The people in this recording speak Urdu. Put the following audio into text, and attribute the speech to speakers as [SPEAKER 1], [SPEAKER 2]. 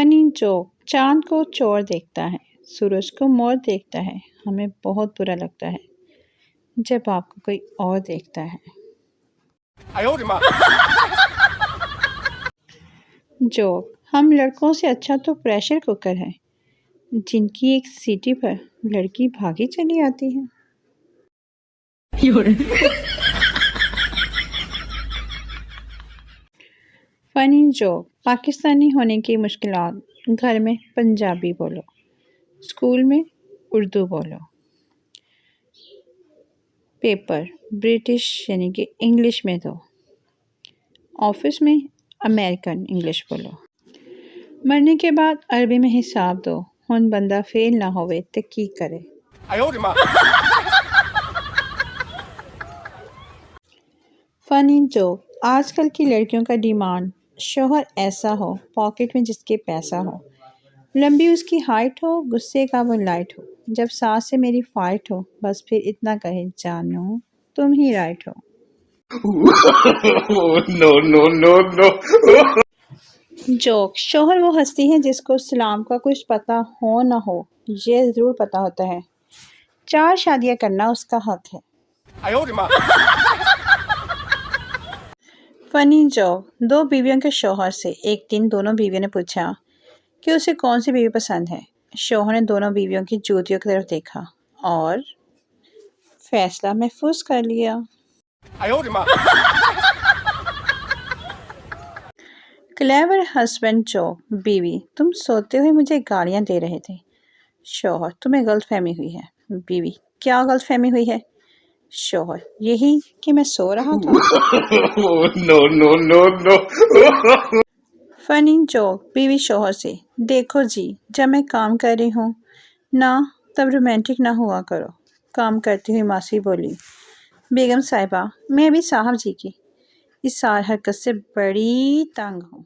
[SPEAKER 1] فنی جوک، چاند کو چور دیکھتا ہے، سورج کو مور دیکھتا ہے، ہمیں بہت برا لگتا ہے جب آپ کو کوئی اور دیکھتا ہے۔ جوک، ہم لڑکوں سے اچھا تو پریشر کوکر ہے جن کی ایک سیٹی پر لڑکی بھاگی چلی آتی ہے۔ فنی جوک، پاکستانی ہونے کی مشکلات، گھر میں پنجابی بولو، اسکول میں اردو بولو، پیپر برٹش یعنی کہ انگلش میں دو، آفس میں امریکن انگلش بولو، مرنے کے بعد عربی میں حساب دو، ہن بندہ فیل نہ ہوئے تے کی کرے۔ فنی جوک، آج کل کی لڑکیوں کا ڈیمانڈ، شوہر ایسا ہو، پاکٹ میں جس کے پیسہ ہو، لمبی اس کی ہائٹ ہو، غصے کا وہ لائٹ ہو، جب ساس سے میری فائٹ ہو، بس پھر اتنا کہے جانو تم ہی رائٹ ہو۔ جوک، شوہر وہ ہستی ہے جس کو اسلام کا کچھ پتہ ہو نہ ہو، یہ ضرور پتہ ہوتا ہے 4 شادیاں کرنا اس کا حق ہے۔ فنی جوک، 2 بیویوں کے شوہر سے ایک دن دونوں بیویوں نے پوچھا کہ اسے کون سی بیوی پسند ہے۔ شوہر نے دونوں بیویوں کی جوتیوں کی طرف دیکھا اور فیصلہ محفوظ کر لیا۔ کلیور ہسبینڈ جوک، بیوی، تم سوتے ہوئے مجھے گالیاں دے رہے تھے۔ شوہر، تمہیں غلط فہمی ہوئی ہے۔ بیوی، کیا غلط فہمی ہوئی ہے؟ شوہر، یہی کہ میں سو رہا تھا۔ فنی جوک، بیوی شوہر سے، دیکھو جی، جب میں کام کر رہی ہوں نہ تب رومانٹک نہ ہوا کرو۔ کام کرتی ہوئی ماسی بولی، بیگم صاحبہ، میں بھی صاحب جی کی اس سار حرکت سے بڑی تنگ ہوں۔